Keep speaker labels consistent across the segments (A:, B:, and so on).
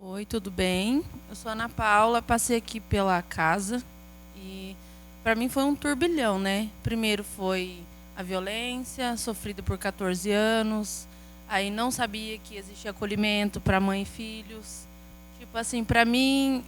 A: Oi, tudo bem? Eu sou a Ana Paula, passei aqui pela casa e para mim foi um turbilhão, né? Primeiro foi a violência, sofrida por 14 anos, aí não sabia que existia acolhimento para mãe e filhos. Tipo assim, para mim,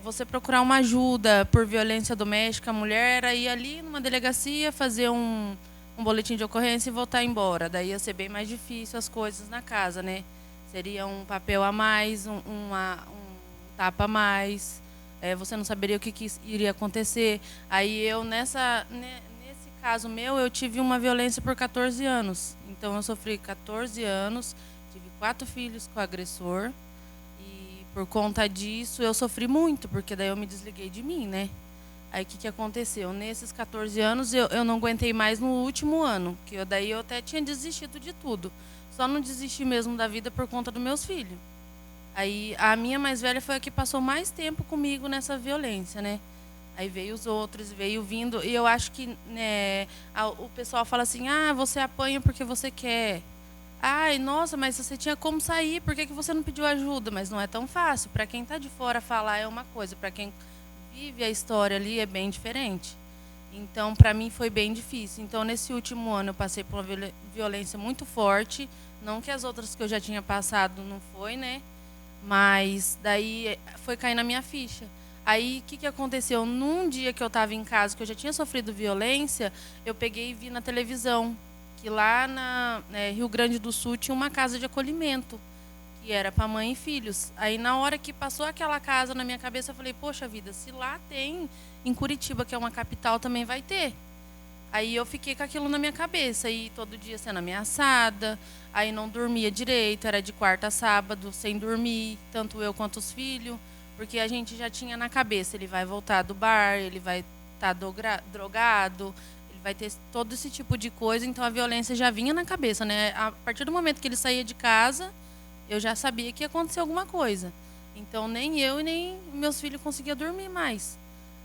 A: você procurar uma ajuda por violência doméstica, a mulher era ir ali numa delegacia, fazer um boletim de ocorrência e voltar embora. Daí ia ser bem mais difícil as coisas na casa, né? Seria um papel a mais, um tapa a mais. Você não saberia o que iria acontecer. Aí nesse caso meu, eu tive uma violência por 14 anos. Então eu sofri 14 anos, tive 4 filhos com o agressor. E por conta disso eu sofri muito, porque daí eu me desliguei de mim, né? Aí o que aconteceu? Nesses 14 anos eu não aguentei mais no último ano, que daí eu até tinha desistido de tudo. Só não desisti mesmo da vida por conta dos meus filhos. Aí a minha mais velha foi a que passou mais tempo comigo nessa violência, né? Aí veio os outros, veio vindo. E eu acho que né, o pessoal fala assim, você apanha porque você quer. Ai, nossa, mas você tinha como sair, por que você não pediu ajuda? Mas não é tão fácil. Para quem está de fora falar é uma coisa, para quem vive a história ali é bem diferente. Então, para mim foi bem difícil. Então, nesse último ano eu passei por uma violência muito forte, não que as outras que eu já tinha passado não foi, né? Mas daí foi cair na minha ficha. Aí, o que aconteceu? Num dia que eu estava em casa, que eu já tinha sofrido violência, eu peguei e vi na televisão que lá na Rio Grande do Sul tinha uma casa de acolhimento, que era para mãe e filhos. Aí, na hora que passou aquela casa na minha cabeça, eu falei, poxa vida, se lá tem, em Curitiba, que é uma capital, também vai ter. Aí eu fiquei com aquilo na minha cabeça, e todo dia sendo ameaçada, aí não dormia direito, era de quarta a sábado, sem dormir, tanto eu quanto os filhos, porque a gente já tinha na cabeça, ele vai voltar do bar, ele vai estar drogado, ele vai ter todo esse tipo de coisa, então a violência já vinha na cabeça, né? A partir do momento que ele saía de casa, eu já sabia que ia acontecer alguma coisa. Então nem eu e nem meus filhos conseguiam dormir mais.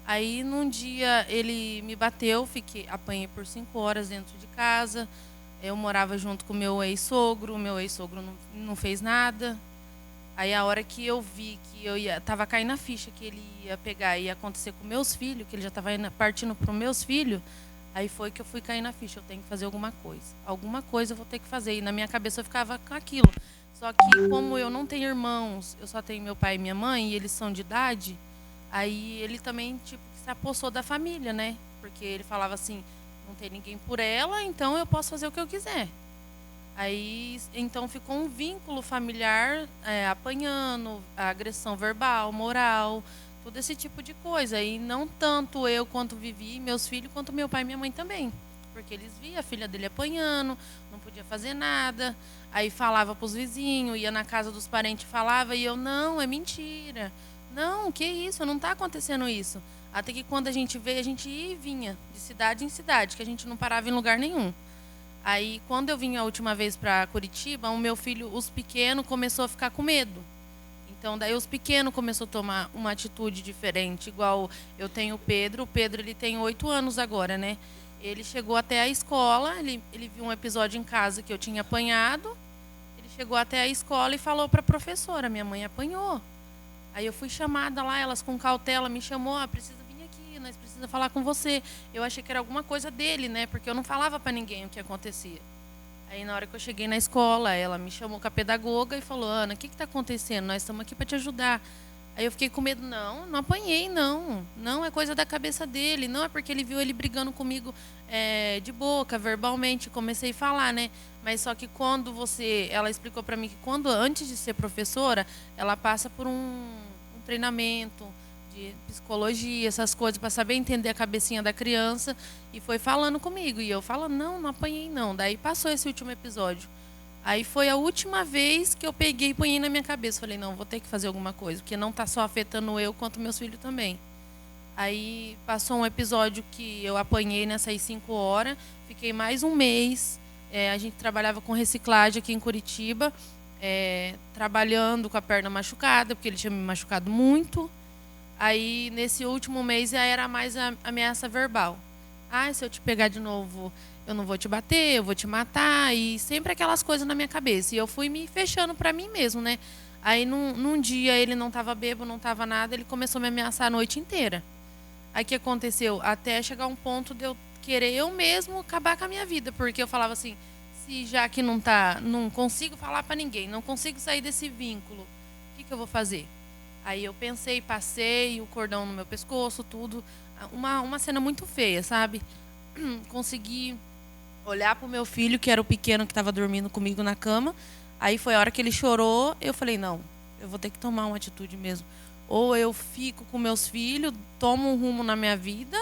A: Aí num dia ele me bateu, apanhei por 5 horas dentro de casa. Eu morava junto com o meu ex-sogro não fez nada. Aí a hora que eu vi que tava caindo a ficha que ele ia pegar e ia acontecer com meus filhos, que ele já estava partindo para os meus filhos, aí foi que eu fui cair na ficha, eu tenho que fazer alguma coisa. Alguma coisa eu vou ter que fazer. E na minha cabeça eu ficava com aquilo. Só que como eu não tenho irmãos, eu só tenho meu pai e minha mãe, e eles são de idade, aí ele também, tipo, se apossou da família, né? Porque ele falava assim, não tem ninguém por ela, então eu posso fazer o que eu quiser. Aí, então ficou um vínculo familiar, apanhando, a agressão verbal, moral, todo esse tipo de coisa. E não tanto eu quanto vivi, meus filhos, quanto meu pai e minha mãe também. Porque eles viam a filha dele apanhando, não podia fazer nada. Aí falava para os vizinhos, ia na casa dos parentes e falava, e eu, não, é mentira. Não, que isso, não está acontecendo isso. Até que quando a gente veio, a gente ia e vinha, de cidade em cidade, que a gente não parava em lugar nenhum. Aí, quando eu vim a última vez para Curitiba, o meu filho, os pequenos, começou a ficar com medo. Então, daí os pequenos começou a tomar uma atitude diferente. Igual eu tenho o Pedro ele tem 8 anos agora, né? Ele chegou até a escola, ele viu um episódio em casa que eu tinha apanhado. Ele chegou até a escola e falou para a professora, minha mãe apanhou. Aí eu fui chamada lá, elas com cautela me chamou, precisa vir aqui, nós precisamos falar com você. Eu achei que era alguma coisa dele, né? Porque eu não falava para ninguém o que acontecia. Aí na hora que eu cheguei na escola, ela me chamou com a pedagoga e falou, Ana, o que está acontecendo? Nós estamos aqui para te ajudar. Aí eu fiquei com medo, não apanhei, não. Não é coisa da cabeça dele, não é porque ele viu ele brigando comigo de boca, verbalmente, comecei a falar, né? Mas só que quando ela explicou para mim que antes de ser professora, ela passa por um treinamento de psicologia, essas coisas, para saber entender a cabecinha da criança, e foi falando comigo. E eu falando, não apanhei, não. Daí passou esse último episódio. Aí foi a última vez que eu peguei e ponhei na minha cabeça. Falei, não, vou ter que fazer alguma coisa, porque não está só afetando eu, quanto meus filhos também. Aí passou um episódio que eu apanhei nessas 5 horas, fiquei mais um mês. A gente trabalhava com reciclagem aqui em Curitiba, trabalhando com a perna machucada, porque ele tinha me machucado muito. Aí, nesse último mês, era mais a ameaça verbal. Ah, se eu te pegar de novo, eu não vou te bater, eu vou te matar. E sempre aquelas coisas na minha cabeça. E eu fui me fechando para mim mesmo, né? Aí, num dia, ele não estava bêbado, não estava nada. Ele começou a me ameaçar a noite inteira. Aí, o que aconteceu? Até chegar um ponto de eu querer eu mesmo acabar com a minha vida. Porque eu falava assim, se já que não consigo falar para ninguém, não consigo sair desse vínculo, o que eu vou fazer? Aí eu pensei, passei o cordão no meu pescoço, tudo. Uma cena muito feia, sabe? Consegui olhar pro meu filho, que era o pequeno que estava dormindo comigo na cama. Aí foi a hora que ele chorou, eu falei, não, eu vou ter que tomar uma atitude mesmo. Ou eu fico com meus filhos, tomo um rumo na minha vida,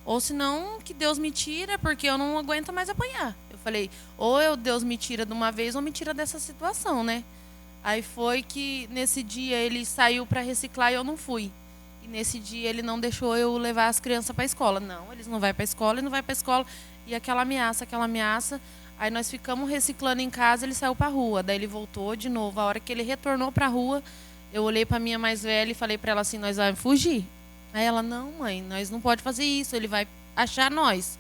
A: ou senão que Deus me tira, porque eu não aguento mais apanhar. Eu falei, Deus me tira de uma vez ou me tira dessa situação, né? Aí foi que nesse dia ele saiu para reciclar e eu não fui. E nesse dia ele não deixou eu levar as crianças para a escola. Não, eles não vão para a escola, ele não vai para a escola. E aquela ameaça, aquela ameaça. Aí nós ficamos reciclando em casa, ele saiu para a rua. Daí ele voltou de novo. A hora que ele retornou para a rua, eu olhei para minha mais velha e falei para ela assim, nós vamos fugir. Aí ela, não, mãe, nós não pode fazer isso, ele vai achar nós.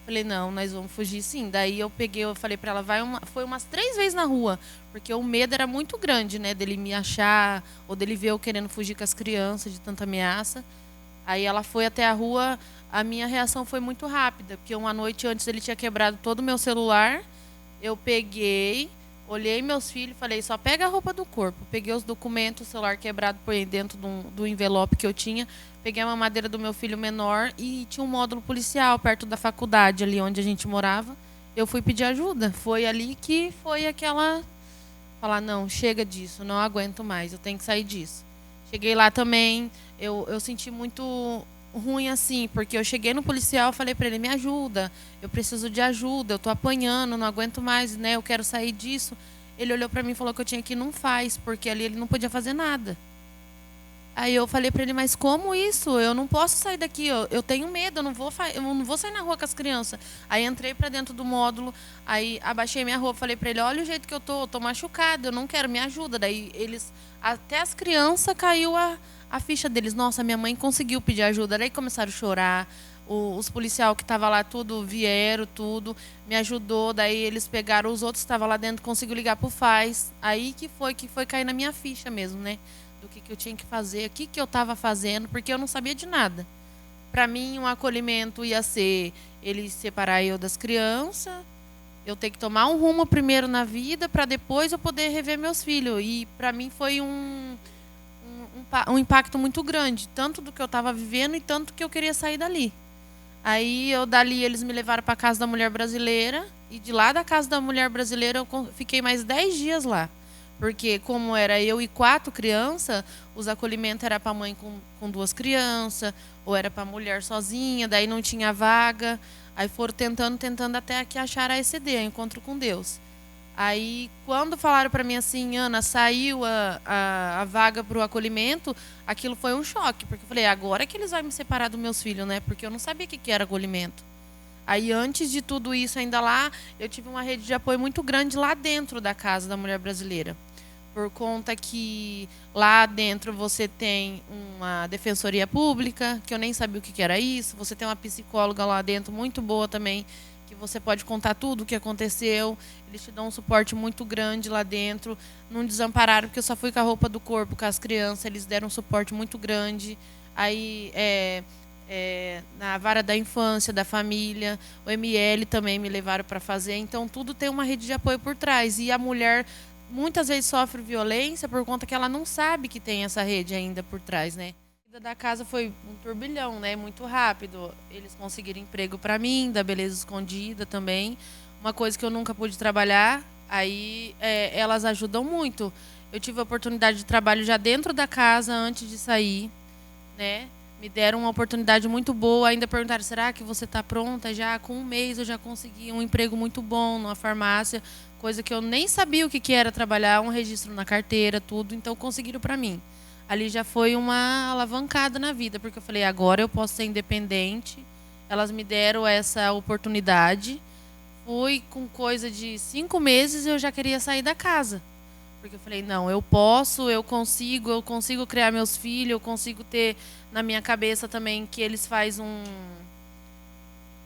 A: Falei, não, nós vamos fugir sim. Daí eu peguei, eu falei para ela, foi umas 3 vezes na rua, porque o medo era muito grande, né, dele me achar, ou dele ver eu querendo fugir com as crianças, de tanta ameaça. Aí ela foi até a rua, a minha reação foi muito rápida, porque uma noite antes ele tinha quebrado todo o meu celular, eu peguei, olhei meus filhos e falei, só pega a roupa do corpo. Peguei os documentos, o celular quebrado por dentro do envelope que eu tinha, peguei a mamadeira do meu filho menor e tinha um módulo policial perto da faculdade, ali onde a gente morava. Eu fui pedir ajuda. Foi ali que foi aquela... Falar, não, chega disso, não aguento mais, eu tenho que sair disso. Cheguei lá também, eu senti muito ruim assim, porque eu cheguei no policial, falei para ele, me ajuda, eu preciso de ajuda, eu tô apanhando, não aguento mais, né, eu quero sair disso. Ele olhou para mim e falou que eu tinha que ir, não faz, porque ali ele não podia fazer nada. Aí eu falei para ele, mas como isso? Eu não posso sair daqui, eu tenho medo, eu não vou sair na rua com as crianças. Aí entrei para dentro do módulo, aí abaixei minha roupa, falei para ele, olha o jeito que eu tô machucada, eu não quero, me ajuda. Daí eles, até as crianças, caiu a ficha deles. Nossa, minha mãe conseguiu pedir ajuda. Daí começaram a chorar, os policiais que estavam lá tudo vieram, tudo, me ajudou. Daí eles pegaram os outros que estavam lá dentro, conseguiu ligar pro FAS. Aí que foi cair na minha ficha mesmo, né? Do que eu tinha que fazer, o que eu estava fazendo, porque eu não sabia de nada. Para mim, um acolhimento ia ser ele separar eu das crianças, eu ter que tomar um rumo primeiro na vida, para depois eu poder rever meus filhos. E para mim foi um impacto muito grande, tanto do que eu estava vivendo e tanto que eu queria sair dali. Aí, dali, eles me levaram para a Casa da Mulher Brasileira, e de lá da Casa da Mulher Brasileira eu fiquei mais 10 dias lá. Porque como era eu e 4 crianças, os acolhimentos era para mãe com 2 crianças, ou era para mulher sozinha, daí não tinha vaga. Aí foram tentando até que acharam a ECD, a Encontro com Deus. Aí quando falaram para mim assim, Ana, saiu a vaga para o acolhimento, aquilo foi um choque, porque eu falei, agora é que eles vão me separar dos meus filhos, né? Porque eu não sabia o que era acolhimento. Aí, antes de tudo isso, ainda lá, eu tive uma rede de apoio muito grande lá dentro da Casa da Mulher Brasileira. Por conta que lá dentro você tem uma defensoria pública, que eu nem sabia o que era isso. Você tem uma psicóloga lá dentro muito boa também, que você pode contar tudo o que aconteceu. Eles te dão um suporte muito grande lá dentro. Não desampararam, porque eu só fui com a roupa do corpo, com as crianças. Eles deram um suporte muito grande. Aí... na vara da infância, da família, o ML também me levaram para fazer. Então, tudo tem uma rede de apoio por trás. E a mulher, muitas vezes, sofre violência por conta que ela não sabe que tem essa rede ainda por trás, né? A vida da casa foi um turbilhão, né? Muito rápido. Eles conseguiram emprego para mim, da Beleza Escondida também. Uma coisa que eu nunca pude trabalhar, aí elas ajudam muito. Eu tive a oportunidade de trabalho já dentro da casa, antes de sair, né? Me deram uma oportunidade muito boa, ainda perguntaram, será que você está pronta? Já com 1 mês eu já consegui um emprego muito bom numa farmácia, coisa que eu nem sabia o que era trabalhar, um registro na carteira, tudo, então conseguiram para mim. Ali já foi uma alavancada na vida, porque eu falei, agora eu posso ser independente. Elas me deram essa oportunidade. Fui com coisa de 5 meses e eu já queria sair da casa. Porque eu falei, não, eu posso, eu consigo criar meus filhos, eu consigo ter na minha cabeça também que eles fazem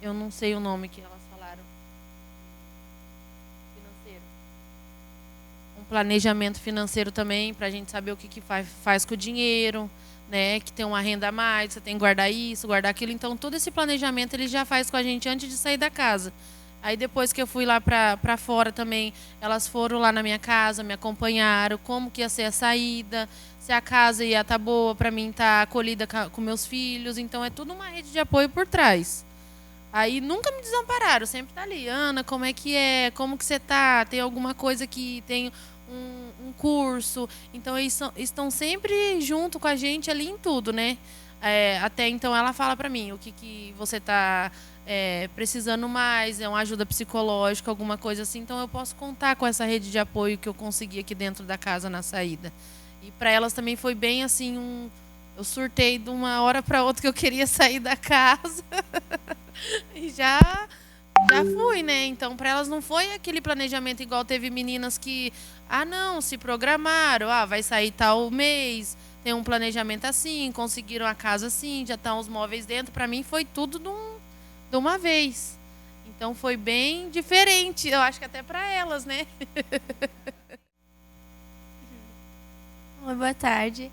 A: Eu não sei o nome que elas falaram. Financeiro. Um planejamento financeiro também, para a gente saber o que faz com o dinheiro, né? Que tem uma renda a mais, você tem que guardar isso, guardar aquilo. Então, todo esse planejamento ele já faz com a gente antes de sair da casa. Aí, depois que eu fui lá para fora também, elas foram lá na minha casa, me acompanharam, como que ia ser a saída, se a casa ia estar boa para mim estar acolhida com meus filhos. Então, é tudo uma rede de apoio por trás. Aí nunca me desampararam, sempre tá ali. Ana, como é que é? Como que você tá? Tem alguma coisa que tem um curso? Então eles estão sempre junto com a gente ali em tudo, né? Até então ela fala para mim o que você tá precisando mais, é uma ajuda psicológica, alguma coisa assim. Então eu posso contar com essa rede de apoio que eu consegui aqui dentro da casa na saída. E para elas também foi bem assim eu surtei de uma hora para outra que eu queria sair da casa. E já fui, né? Então, para elas não foi aquele planejamento igual teve meninas que, não, se programaram, vai sair tal mês, tem um planejamento assim, conseguiram a casa assim, já estão os móveis dentro. Para mim foi tudo de uma vez. Então foi bem diferente, eu acho que até para elas, né?
B: Oi, boa tarde.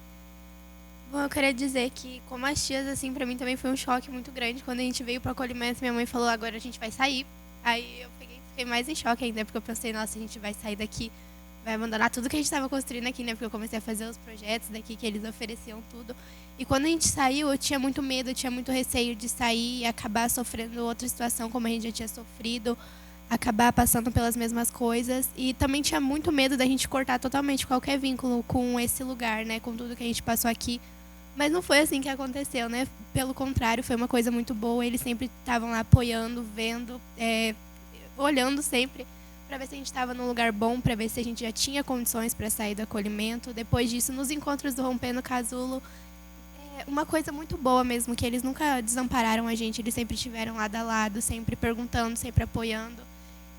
B: Bom, eu queria dizer que, como as tias, assim, pra mim também foi um choque muito grande. Quando a gente veio pro acolhimento, minha mãe falou, agora a gente vai sair. Aí eu fiquei mais em choque ainda, porque eu pensei, nossa, a gente vai sair daqui, vai abandonar tudo que a gente estava construindo aqui, né? Porque eu comecei a fazer os projetos daqui, que eles ofereciam tudo. E quando a gente saiu, eu tinha muito medo, eu tinha muito receio de sair e acabar sofrendo outra situação como a gente já tinha sofrido, acabar passando pelas mesmas coisas. E também tinha muito medo da gente cortar totalmente qualquer vínculo com esse lugar, né? Com tudo que a gente passou aqui. Mas não foi assim que aconteceu, né? Pelo contrário, foi uma coisa muito boa. Eles sempre estavam lá apoiando, vendo, olhando sempre para ver se a gente estava num lugar bom, para ver se a gente já tinha condições para sair do acolhimento. Depois disso, nos encontros do Rompendo Casulo, uma coisa muito boa mesmo, que eles nunca desampararam a gente. Eles sempre estiveram lado a lado, sempre perguntando, sempre apoiando.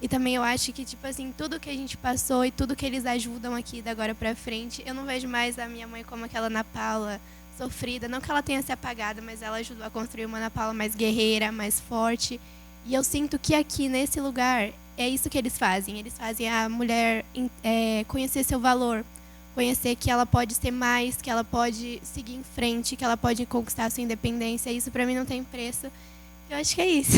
B: E também eu acho que, tipo assim, tudo que a gente passou e tudo que eles ajudam aqui da agora pra frente, eu não vejo mais a minha mãe como aquela Ana Paula sofrida. Não que ela tenha se apagado, mas ela ajudou a construir uma Ana Paula mais guerreira, mais forte. E eu sinto que aqui, nesse lugar, é isso que eles fazem. Eles fazem a mulher conhecer seu valor, conhecer que ela pode ser mais, que ela pode seguir em frente, que ela pode conquistar a sua independência. Isso pra mim não tem preço. Eu acho que é isso.